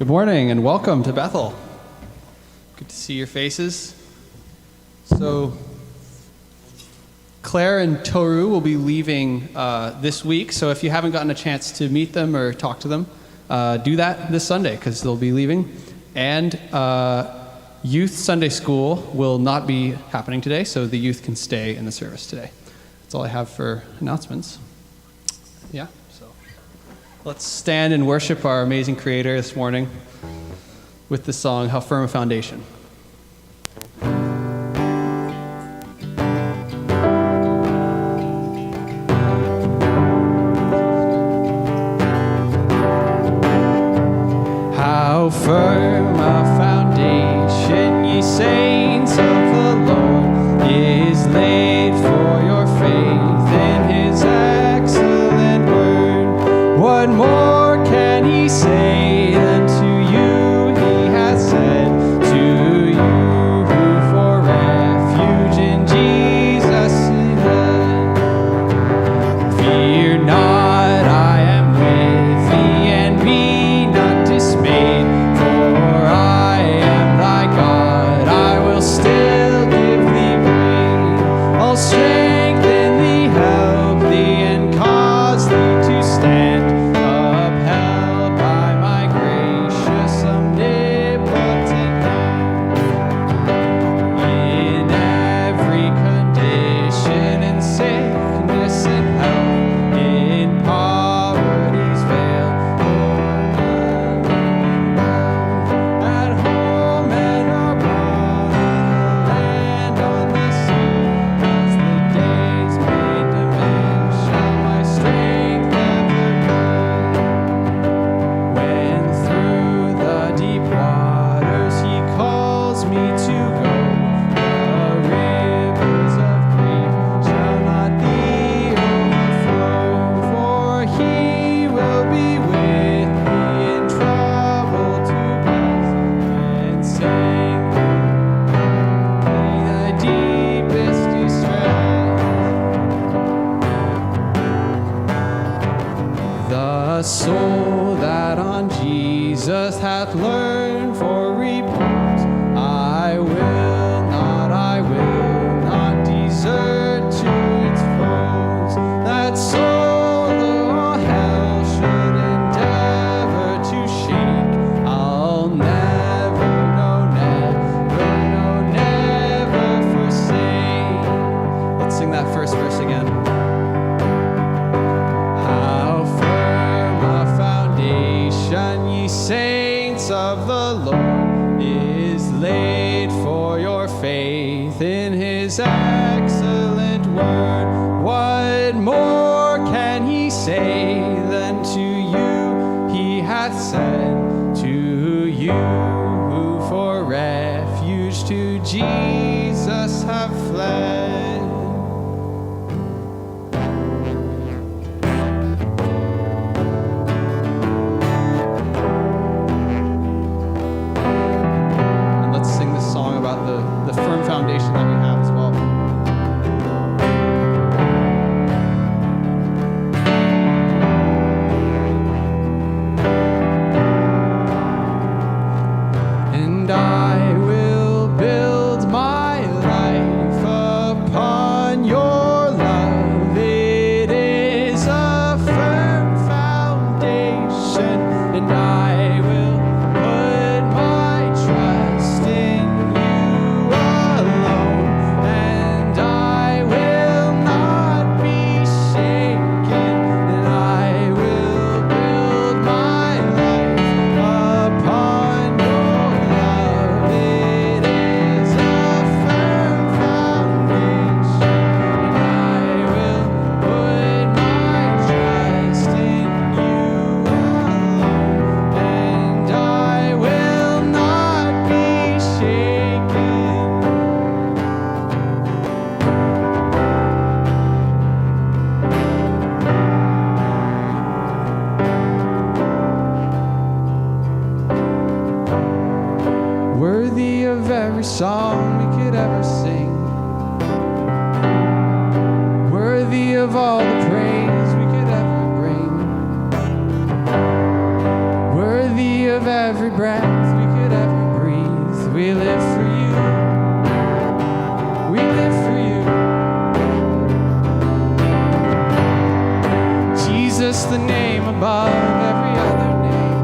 Good morning and welcome to Bethel. Good to see your faces. So, Claire and Toru will be leaving this week, so if you haven't gotten a chance to meet them or talk to them, do that this Sunday because they'll be leaving. And Youth Sunday School will not be happening today, so the youth can stay in the service today. That's all I have for announcements. Yeah, so let's stand and worship our amazing Creator this morning with the song, How Firm a Foundation. How firm a foundation, ye saints of the Lord, is laid for your faith in his excellent word. What more can he say than to you he has said, to you who for refuge in Jesus had? Fear not, I am with thee, and be not dismayed, for I am thy God. I will still give thee praise. I'll strengthen thee, help thee, and cause thee to stand, upheld by my gracious omnipotent hand. In every condition, in sickness and health, in poverty's veil, at home and abroad, in the land, on the sea, as the days may diminish, shall my strength ever be. When through the deep waters he calls me to go, the rivers of grief shall not thee overflow, for he will be with me in trouble to bless and sing the deepest distress. The soul that on Jesus hath learned for repose, I will not desert to its foes. That soul, though hell should endeavor to shake, I'll never, no, never forsake. Let's sing that first verse again. How firm a foundation, ye saints of the Lord, is laid for your faith in his excellent word. What more can he say than to you he hath said, to you who for refuge to Jesus have fled? And let's sing this song about the firm foundation that we have as well. And I will build my life upon your love. It is a firm foundation, and I will put my trust in you alone, and I will not be shaken, and I will build my life upon your love. It is a firm foundation, and I will put my trust in you alone, and I will not be shaken. Worthy of every song we could ever sing, worthy of all the praise we could ever bring, worthy of every breath breath we could ever breathe. We live for you. We live for you. Jesus, the name above every other name.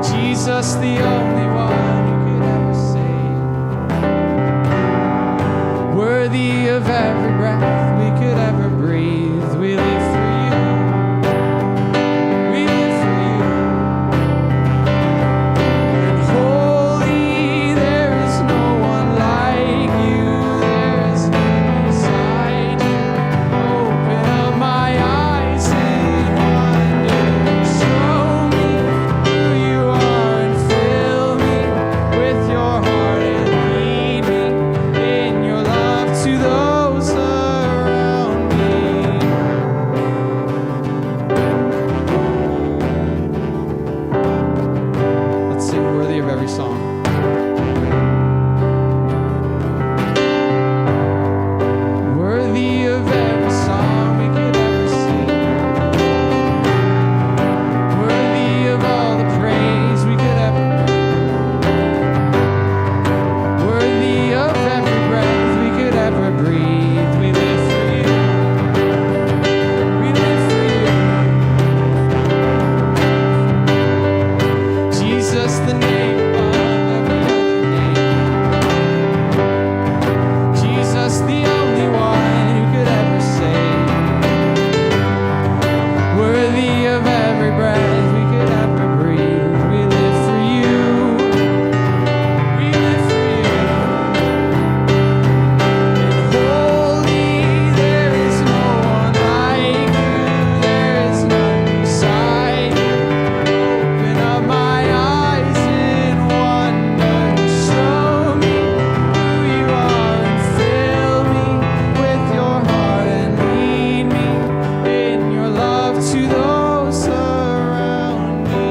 Jesus, the only one who could ever save. Worthy of every breath we could ever breathe. We live for you. We live for you. And holy, there is no one like you. There is none beside you. Open up my eyes in wonder. Show me who you are and fill me with your heart and lead me in your love to those around me. Let's sing worthy of every song. Worthy of every song we could ever sing. Worthy of all the praise we could ever bring. Worthy of every breath we could ever breathe. We live for you. We live for you. Jesus, the name above every other name. Jesus, the only one who could ever save. Worthy of every breath we could ever breathe. We live for you. We live for you. And holy, there is no one like you. There is none beside you. Open up my eyes in wonder. Show me who you are and fill me with your heart and lead me in your love to those around me.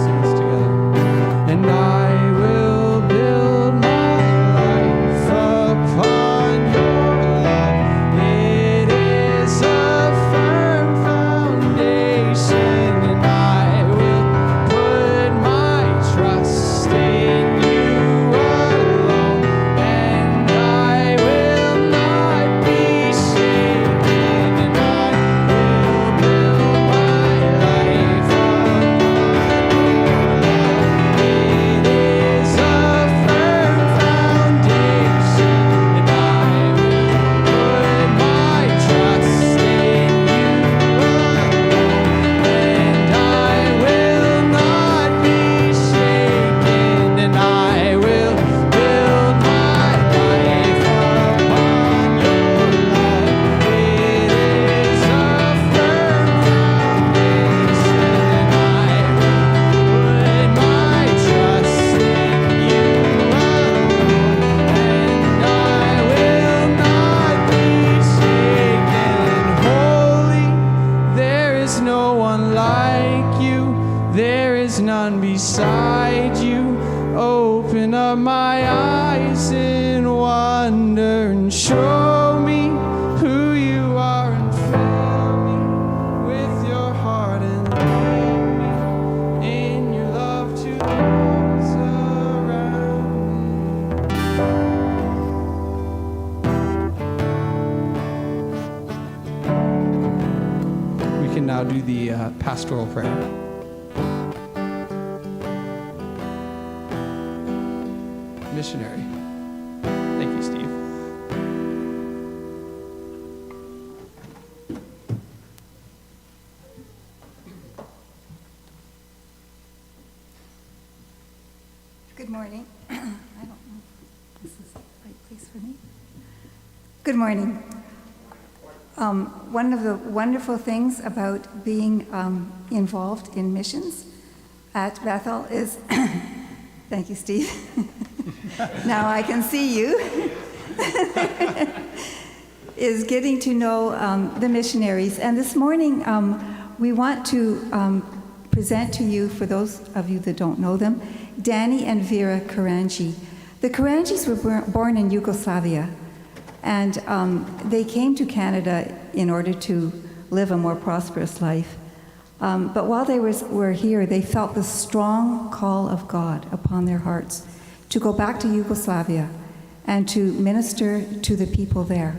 Sing this together. And I will build my life upon your love. It is a firm foundation, and I will put my trust in you alone. And I will not be shaken, and I will build my life upon your love. It is a firm foundation, and I will put my trust in you alone. And I will not be shaken, and I will build my life upon your love. It is a firm foundation, and I will put my trust in you alone. And I will not be shaken. Holy, there is no one like you. There is none beside you. Open up my eyes in wonder and show me who you are and fill me with your heart and lead me in your love to those around me. We can now do the pastoral prayer. Missionary. Thank you, Steve. Good morning. I don't know if this is the right place for me. Good morning. One of the wonderful things about being involved in missions at Bethel is, thank you, Steve. Now I can see you. is getting to know the missionaries. And this morning, we want to present to you, for those of you that don't know them, Danny and Vera Karanji. The Karanjis were born in Yugoslavia, and they came to Canada in order to live a more prosperous life. But while they were here, they felt the strong call of God upon their hearts to go back to Yugoslavia and to minister to the people there.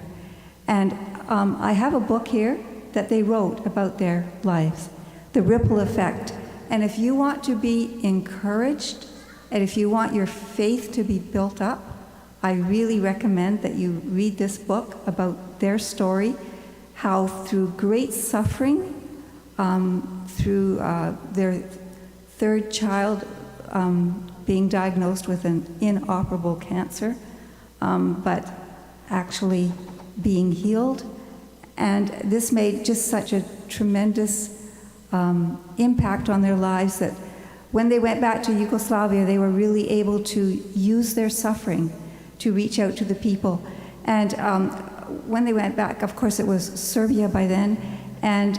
And I have a book here that they wrote about their lives, The Ripple Effect. And if you want to be encouraged, and if you want your faith to be built up, I really recommend that you read this book about their story, how through great suffering, through their third child being diagnosed with an inoperable cancer, but actually being healed. And this made just such a tremendous impact on their lives that when they went back to Yugoslavia, they were really able to use their suffering to reach out to the people. And when they went back, of course, it was Serbia by then, and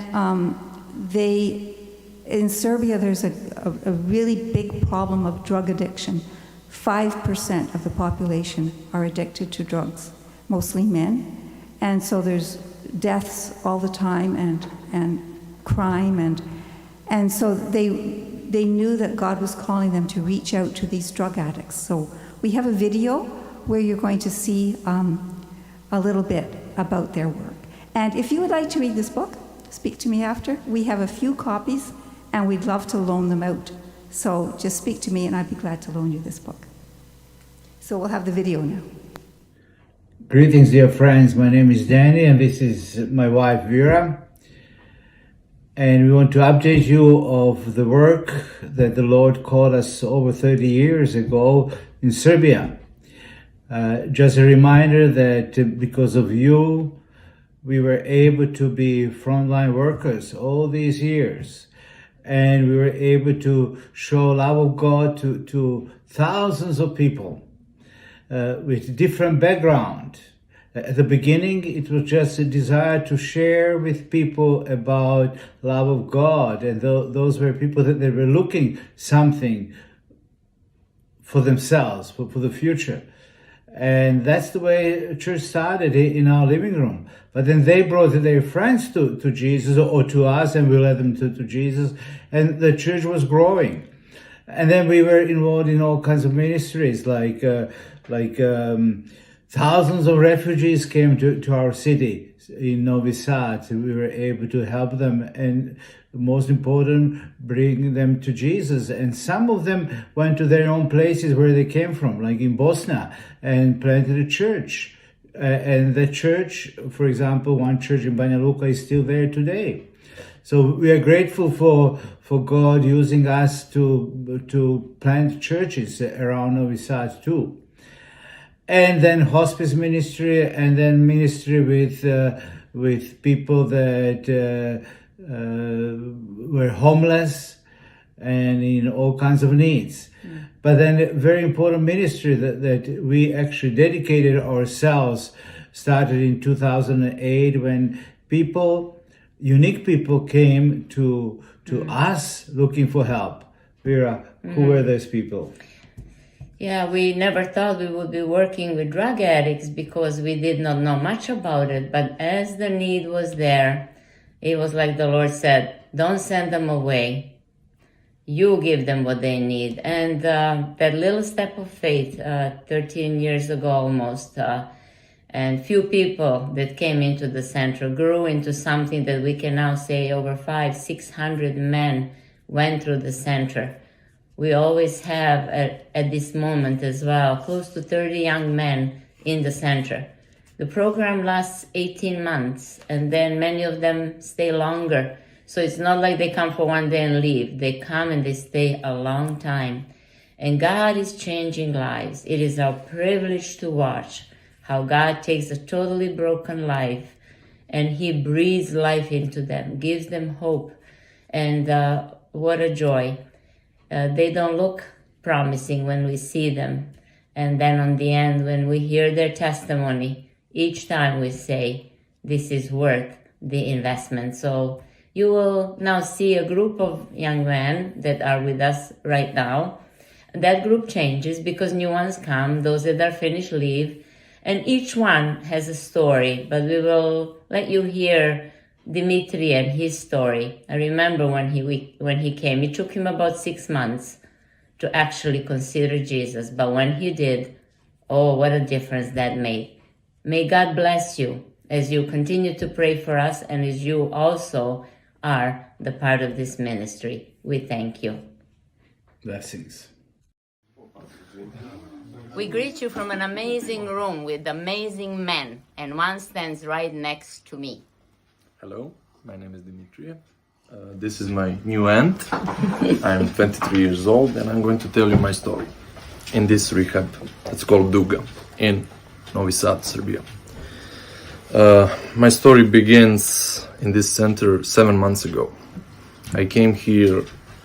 in Serbia, there's a really big problem of drug addiction. 5% of the population are addicted to drugs, mostly men. And so there's deaths all the time and crime. And so they knew that God was calling them to reach out to these drug addicts. So we have a video where you're going to see a little bit about their work. And if you would like to read this book, speak to me after. We have a few copies, and we'd love to loan them out. So just speak to me, and I'd be glad to loan you this book. So we'll have the video now. Greetings, dear friends. My name is Danny, and this is my wife, Vera. And we want to update you of the work that the Lord called us over 30 years ago in Serbia. Just a reminder that because of you, we were able to be frontline workers all these years. And we were able to show love of God to thousands of people with different background. At the beginning, it was just a desire to share with people about love of God. And those were people that they were looking something for themselves, for the future. And that's the way church started in our living room. But then they brought their friends to Jesus or to us, and we led them to Jesus. And the church was growing. And then we were involved in all kinds of ministries, like thousands of refugees came to our city in Novi Sad. We were able to help them, and most important, bring them to Jesus. And some of them went to their own places where they came from, like in Bosnia, and planted a church. And the church, for example, one church in Banja Luka is still there today. So we are grateful for God using us to plant churches around Novi Sad too. And then hospice ministry, and then ministry with people that were homeless and in all kinds of needs. But then a very important ministry that we actually dedicated ourselves started in 2008 when unique people came to us looking for help. Vera, who were those people? Yeah, we never thought we would be working with drug addicts because we did not know much about it. But as the need was there, it was like the Lord said, don't send them away. You give them what they need. And that little step of faith, 13 years ago almost, and few people that came into the center grew into something that we can now say over 500-600 men went through the center. We always have, at this moment as well, close to 30 young men in the center. The program lasts 18 months, and then many of them stay longer. So it's not like they come for one day and leave. They come and they stay a long time. And God is changing lives. It is our privilege to watch how God takes a totally broken life and He breathes life into them, gives them hope. And what a joy. They don't look promising when we see them. And then on the end, when we hear their testimony, each time we say, this is worth the investment. So you will now see a group of young men that are with us right now. That group changes because new ones come, those that are finished leave, and each one has a story, but we will let you hear Dimitri and his story. I remember when he came, it took him about 6 months to actually consider Jesus, but when he did, oh, what a difference that made. May God bless you as you continue to pray for us and as you also are the part of this ministry. We thank you. Blessings. We greet you from an amazing room with amazing men, and one stands right next to me. Hello, my name is Dimitri. This is my new aunt. I'm 23 years old and I'm going to tell you my story in this rehab. It's called Duga in Novi Sad, Serbia. My story begins in this center 7 months ago. I came here